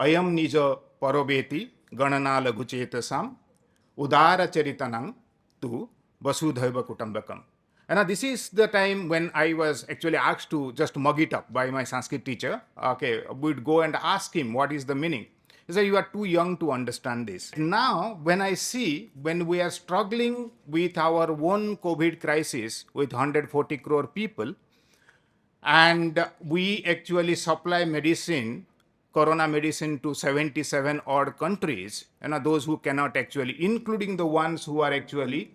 Ayam nija parobeti ganana laguchetasam udara charitanang tu vasudhaiva kutumbakam. And now this is the time when I was actually asked to just mug it up by my Sanskrit teacher. Okay, we'd go and ask him what is the meaning. He said, you are too young to understand this. Now, when I see, when we are struggling with our own COVID crisis with 140 crore people, and we actually supply medicine, corona medicine, to 77 odd countries, those who cannot actually, including the ones who are actually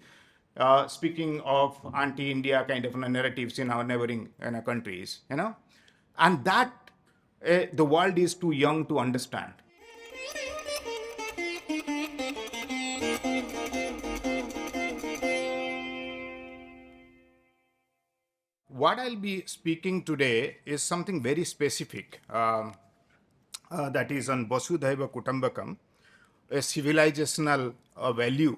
speaking of anti-India kind of narratives in our neighboring countries, and that the world is too young to understand. What I'll be speaking today is something very specific, that is on Vasudhaiva Kutumbakam, a civilizational value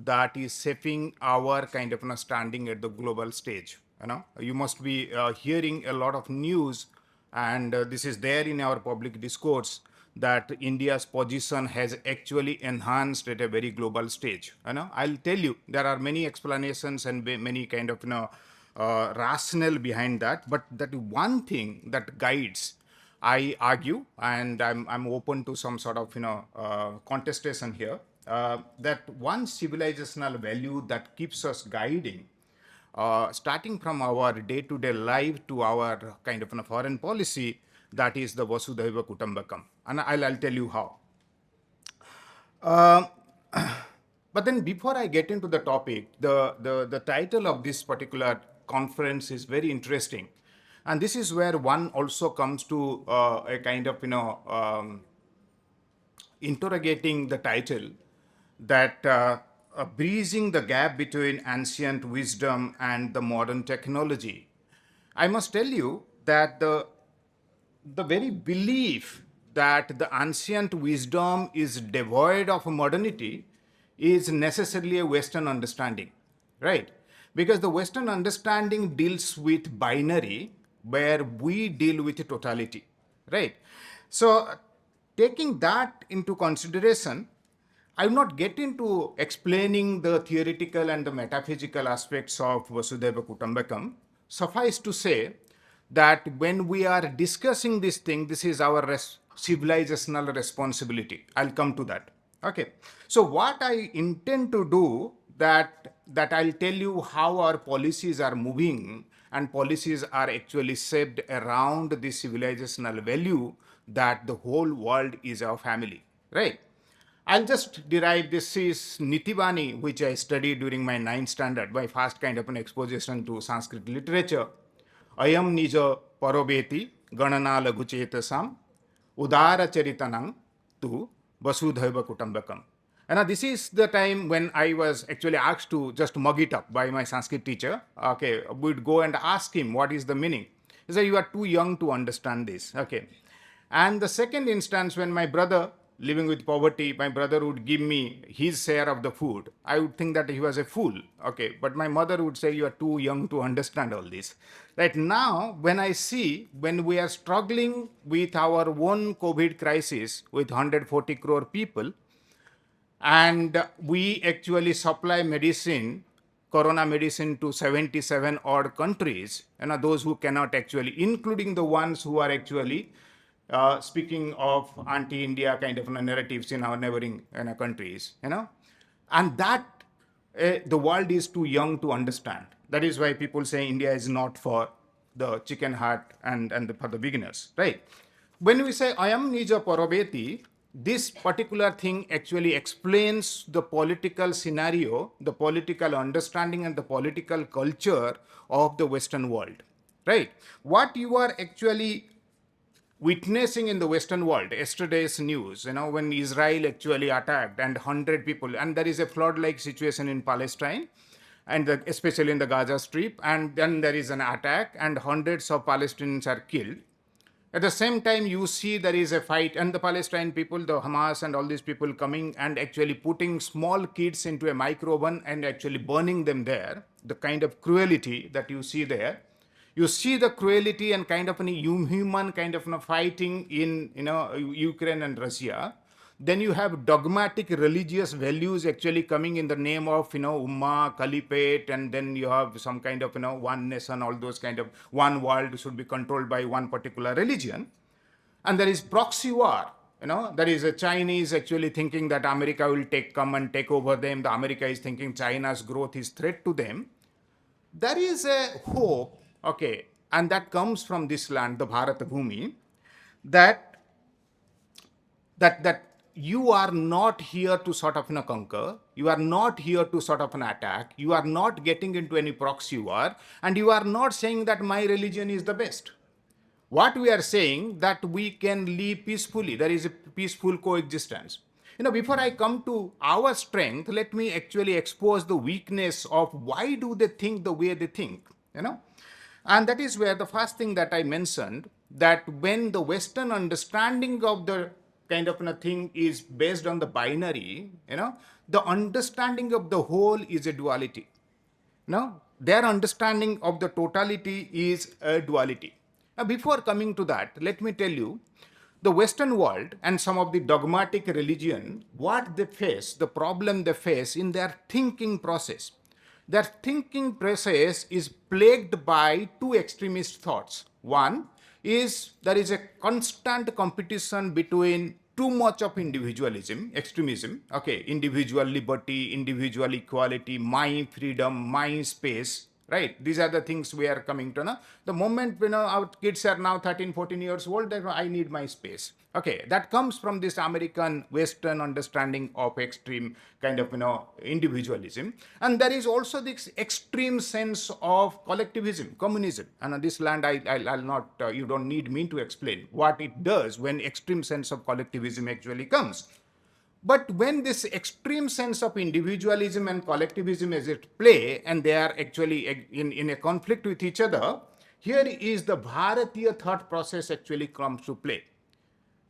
that is shaping our kind of standing at the global stage. You must be hearing a lot of news, and this is there in our public discourse, that India's position has actually enhanced at a very global stage. I'll tell you, there are many explanations and many kind of rationale behind that, but that one thing that guides, I argue, and I'm open to some sort of contestation here, that one civilizational value that keeps us guiding, starting from our day-to-day life to our kind of foreign policy, that is the Vasudhaiva Kutumbakam. And I'll tell you how. But then before I get into the topic, the title of this particular conference is very interesting. And this is where one also comes to a kind of, interrogating the title, that bridging the gap between ancient wisdom and the modern technology. I must tell you that the very belief that the ancient wisdom is devoid of modernity is necessarily a Western understanding, right? Because the Western understanding deals with binary, where we deal with totality, right? So, taking that into consideration, I will not get into explaining the theoretical and the metaphysical aspects of Vasudhaiva Kutumbakam. Suffice to say that when we are discussing this thing, this is our civilizational responsibility. I'll come to that. Okay. So what I intend to do, that I'll tell you how our policies are moving, and policies are actually shaped around the civilizational value that the whole world is our family, right? I'll just derive, this is Nitibani, which I studied during my 9th standard, my first kind of an exposition to Sanskrit literature. Ayam nija parobeti ganana laguchetasam udara charitanang tu vasudhaiva kutumbakam. And now this is the time when I was actually asked to just mug it up by my Sanskrit teacher. Okay, we'd go and ask him what is the meaning. He said, you are too young to understand this. Okay. And the second instance, when my brother, living with poverty, my brother would give me his share of the food, I would think that he was a fool. Okay, but my mother would say, you are too young to understand all this. Right now, when I see, when we are struggling with our own COVID crisis with 140 crore people, and we actually supply medicine, corona medicine, to 77 odd countries, those who cannot actually, including the ones who are actually speaking of anti-India kind of narratives in our neighboring countries, and that the world is too young to understand. That is why people say India is not for the chicken heart and for the beginners, right? When we say Ayam nija parobeti, this particular thing actually explains the political scenario, the political understanding, and the political culture of the Western world, right? What you are actually witnessing in the Western world, yesterday's news, when Israel actually attacked and 100 people, and there is a flood-like situation in Palestine, and especially in the Gaza Strip, and then there is an attack and hundreds of Palestinians are killed. At the same time, you see there is a fight, and the Palestine people, the Hamas and all these people coming and actually putting small kids into a micro oven and actually burning them there, the kind of cruelty that you see there. You see the cruelty and kind of an inhuman kind of fighting in Ukraine and Russia. Then you have dogmatic religious values actually coming in the name of Ummah, Caliphate, and then you have some kind of one nation, all those kind of one world should be controlled by one particular religion. And there is proxy war. There is a Chinese actually thinking that America will come and take over them. The America is thinking China's growth is threat to them. There is a hope, okay, and that comes from this land, the Bharat Bhumi, that you are not here to sort of conquer. You are not here to sort of an attack. You are not getting into any proxy war, and you are not saying that my religion is the best. What we are saying that we can live peacefully. There is a peaceful coexistence. Before I come to our strength, let me actually expose the weakness of why do they think the way they think. And that is where the first thing that I mentioned, that when the Western understanding of the kind of thing is based on the binary, the understanding of the whole is a duality. Their understanding of the totality is a duality. Now, before coming to that, let me tell you, the Western world and some of the dogmatic religion, what they face, the problem they face in their thinking process. Their thinking process is plagued by two extremist thoughts. One is there is a constant competition between too much of individualism, extremism, okay, individual liberty, individual equality, my freedom, my space, right? These are the things we are coming to know. The moment our kids are now 13, 14 years old, they go, I need my space. Okay, that comes from this American Western understanding of extreme kind of individualism. And there is also this extreme sense of collectivism, communism. And on this land, I'll not, you don't need me to explain what it does when extreme sense of collectivism actually comes. But when this extreme sense of individualism and collectivism is at play, and they are actually in a conflict with each other, here is the Bharatiya thought process actually comes to play.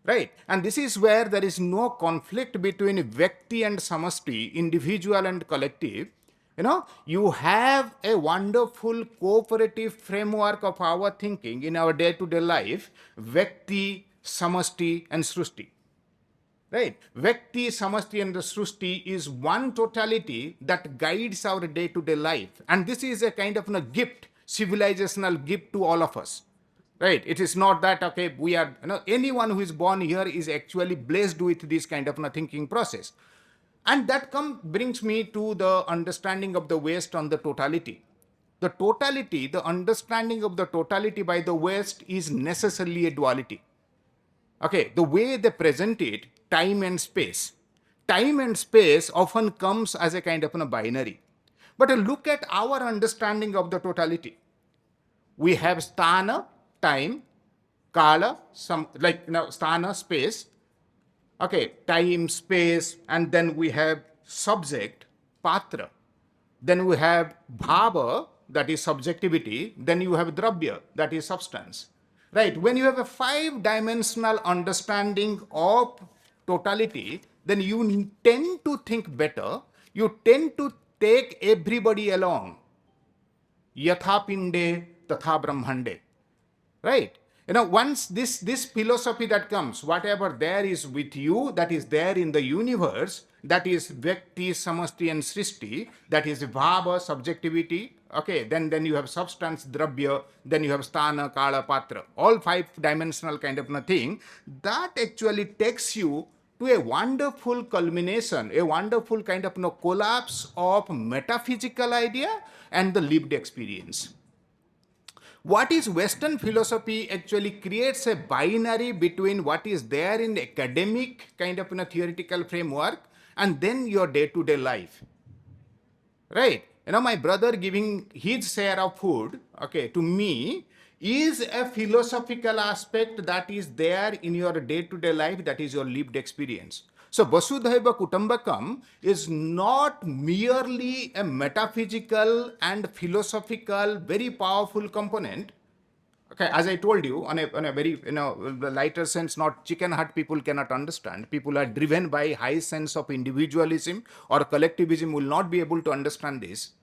Right? And this is where there is no conflict between Vyakti and Samasti, individual and collective. You have a wonderful cooperative framework of our thinking in our day-to-day life, Vyakti, Samasti, and Srushti. Right? Vyakti, Samasti, and the Srushti is one totality that guides our day-to-day life. And this is a kind of a gift, civilizational gift to all of us. Right? It is not that, okay, we are, anyone who is born here is actually blessed with this kind of thinking process. And that brings me to the understanding of the West on the totality. The totality, the understanding of the totality by the West is necessarily a duality. Okay, the way they present it, time and space. Time and space often comes as a kind of a binary. But look at our understanding of the totality. We have sthana, time, kala, sthana, space, okay, time, space, and then we have subject, patra. Then we have bhava, that is subjectivity. Then you have dravya, that is substance. Right? When you have a 5-dimensional understanding of totality, then you tend to think better. You tend to take everybody along. Yatha pinde tatha brahmande. Right? Once this philosophy that comes, whatever there is with you, that is there in the universe, that is Vyakti, Samasti, and Srishti, that is Bhava, subjectivity, okay, then you have substance, Dravya, then you have Sthana, Kala, Patra, all 5-dimensional kind of a thing, that actually takes you to a wonderful culmination, a wonderful kind of collapse of metaphysical idea and the lived experience. What is Western philosophy actually creates a binary between what is there in the academic kind of theoretical framework and then your day-to-day life. Right? My brother giving his share of food, okay, to me is a philosophical aspect that is there in your day-to-day life, that is your lived experience. So Vasudhaiva Kutumbakam is not merely a metaphysical and philosophical, very powerful component. Okay, as I told you, on a very the lighter sense, not chicken hut people cannot understand. People are driven by high sense of individualism or collectivism will not be able to understand this.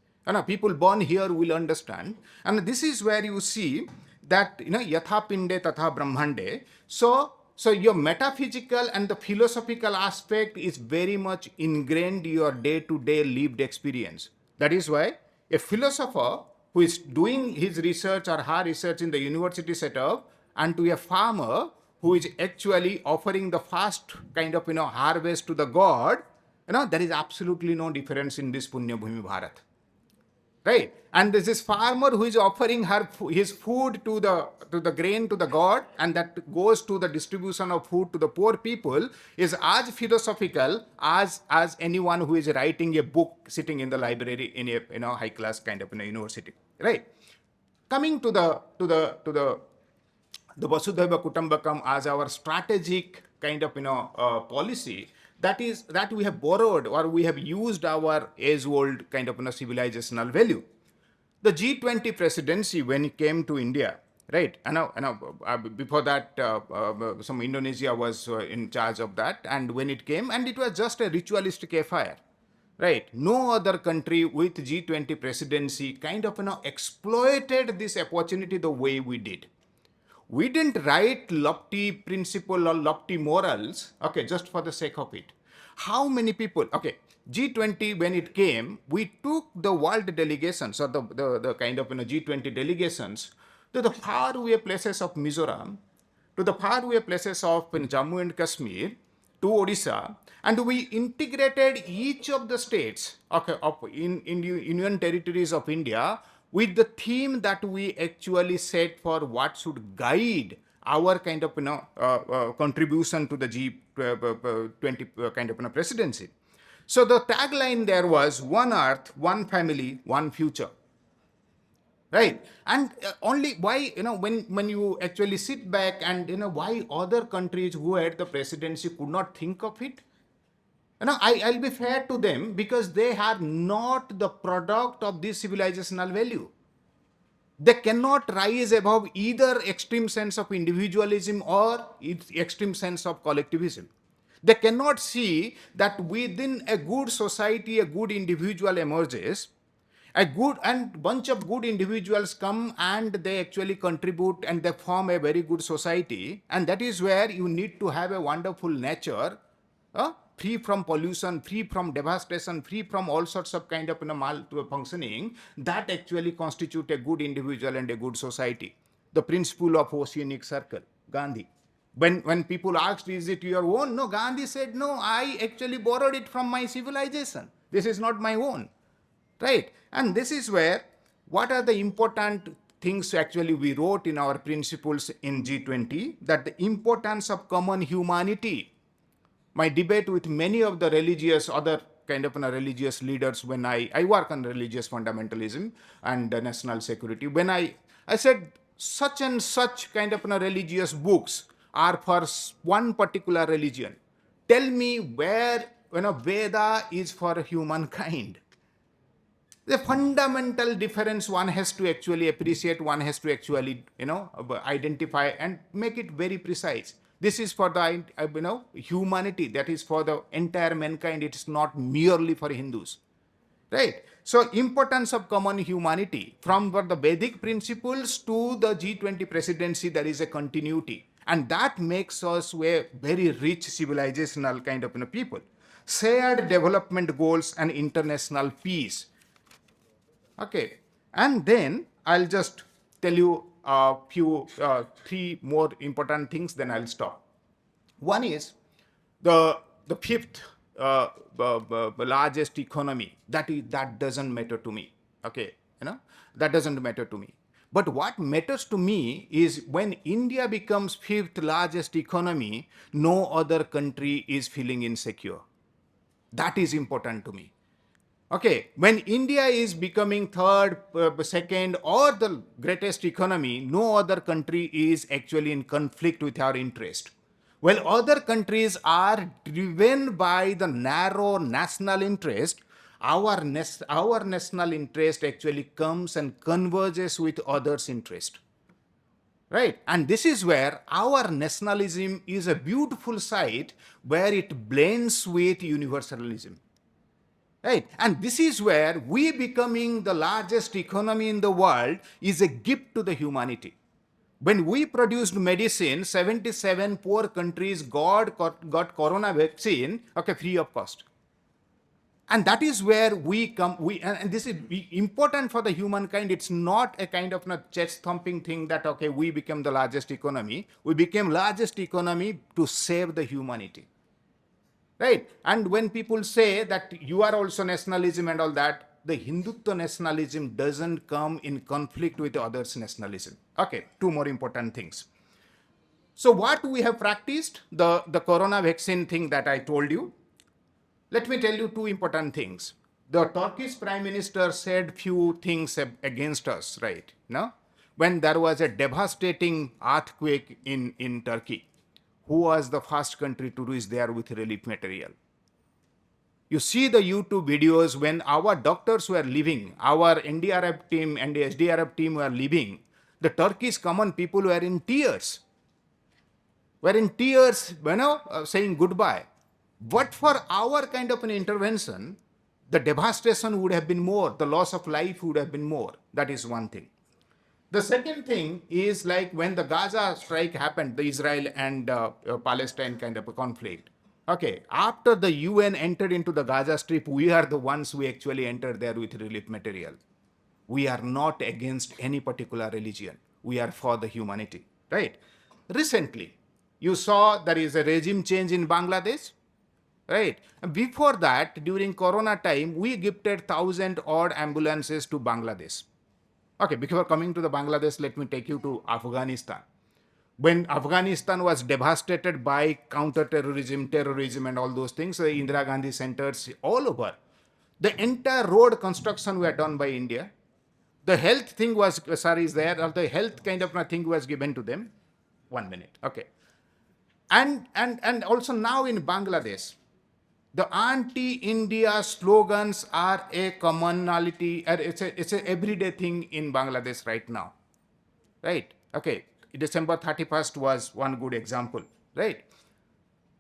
People born here will understand. And this is where you see that, yatha pinde tatha brahmande. So your metaphysical and the philosophical aspect is very much ingrained in your day-to-day lived experience. That is why a philosopher who is doing his research or her research in the university setup, and to a farmer who is actually offering the first kind of harvest to the god, there is absolutely no difference in this Punya Bhumi Bharat, right? And this is farmer who is offering his food to the grain to the god, and that goes to the distribution of food to the poor people, is as philosophical as anyone who is writing a book sitting in the library in a high class kind of university, right? Coming to the Vasudhaiva Kutumbakam as our strategic kind of policy, that we have borrowed or we have used our age-old kind of civilizational value. The G20 presidency, when it came to India, right? Before that, some Indonesia was in charge of that, and when it came, and it was just a ritualistic affair, right? No other country with G20 presidency kind of exploited this opportunity the way we did. We didn't write lofty principle or lofty morals, okay, just for the sake of it. How many people, okay, G20, when it came, we took the world delegations or the kind of G20 delegations to the faraway places of Mizoram, to the faraway places of Jammu and Kashmir, to Odisha, and we integrated each of the states, okay, in union territories of India with the theme that we actually set for what should guide our kind of contribution to the G20 kind of presidency. So the tagline there was one earth, one family, one future. Right. And only why, when you actually sit back and, why other countries who had the presidency could not think of it? I'll be fair to them because they are not the product of this civilizational value. They cannot rise above either extreme sense of individualism or extreme sense of collectivism. They cannot see that within a good society, a good individual emerges, a good and bunch of good individuals come and they actually contribute and they form a very good society, and that is where you need to have a wonderful nature, free from pollution, free from devastation, free from all sorts of kind of malfunctioning, that actually constitute a good individual and a good society. The principle of oceanic circle, Gandhi. When people asked, is it your own? No, Gandhi said, no, I actually borrowed it from my civilization. This is not my own. Right? And this is where, what are the important things actually we wrote in our principles in G20, that the importance of common humanity. My debate with many of the other kind of religious leaders, when I work on religious fundamentalism and national security, when I said such and such kind of religious books are for one particular religion. Tell me where Veda is for humankind. The fundamental difference one has to actually appreciate, one has to actually, identify and make it very precise. This is for the, humanity, that is for the entire mankind. It is not merely for Hindus, right? So importance of common humanity, from the Vedic principles to the G20 presidency, there is a continuity. And that makes us a very rich civilizational kind of people. Shared development goals and international peace. Okay, and then I'll just tell you a few, three more important things, then I'll stop. One is the fifth largest economy. That doesn't matter to me. Okay, that doesn't matter to me. But what matters to me is when India becomes fifth largest economy, no other country is feeling insecure. That is important to me. Okay, when India is becoming third, second, or the greatest economy, no other country is actually in conflict with our interest. Well, other countries are driven by the narrow national interest. Our national interest actually comes and converges with others' interest. Right? And this is where our nationalism is a beautiful sight where it blends with universalism. Right? And this is where we becoming the largest economy in the world is a gift to the humanity. When we produced medicine, 77 poor countries got corona vaccine, okay, free of cost. And that is where we come, and this is important for the humankind. It's not a kind of chest thumping thing that, okay, we became the largest economy. We became largest economy to save the humanity. Right? And when people say that you are also nationalism and all that, the Hindutva nationalism doesn't come in conflict with others' nationalism. Okay, two more important things. So what we have practiced, the corona vaccine thing that I told you, let me tell you two important things. The Turkish Prime Minister said few things against us, right? No? When there was a devastating earthquake in Turkey, who was the first country to reach there with relief material? You see the YouTube videos when our doctors were leaving, our NDRF team and the SDRF team were leaving, the Turkish common people were in tears. Saying goodbye. But for our kind of an intervention, the devastation would have been more, the loss of life would have been more. That is one thing. The second thing is like when the Gaza strike happened, the Israel and Palestine kind of a conflict. Okay, after the UN entered into the Gaza Strip, we are the ones who actually entered there with relief material. We are not against any particular religion. We are for the humanity, right? Recently, you saw there is a regime change in Bangladesh, right? Before that, during Corona time, we gifted 1,000 odd ambulances to Bangladesh. Okay, before coming to the Bangladesh, let me take you to Afghanistan. When Afghanistan was devastated by counter-terrorism, terrorism, and all those things, the Indira Gandhi centers all over. The entire road construction were done by India. The health thing was, is there, or the health kind of thing was given to them. 1 minute, okay. And also now in Bangladesh, the anti-India slogans are a commonality, it's a everyday thing in Bangladesh right now, right? Okay, December 31st was one good example, right?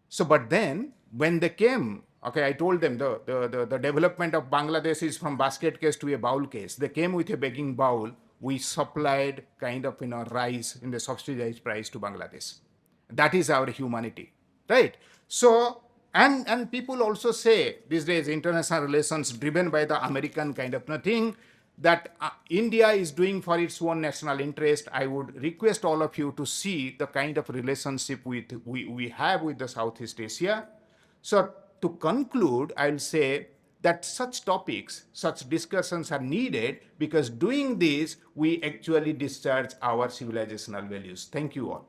So, but then when they came, okay, I told them the development of Bangladesh is from basket case to a bowl case. They came with a begging bowl. We supplied kind of rice in the subsidized price to Bangladesh. That is our humanity, right? So, and people also say these days international relations driven by the American kind of thing that India is doing for its own national interest. I would request all of you to see the kind of relationship we have with the Southeast Asia. So to conclude, I'll say that such topics, such discussions are needed because doing this, we actually discharge our civilizational values. Thank you all.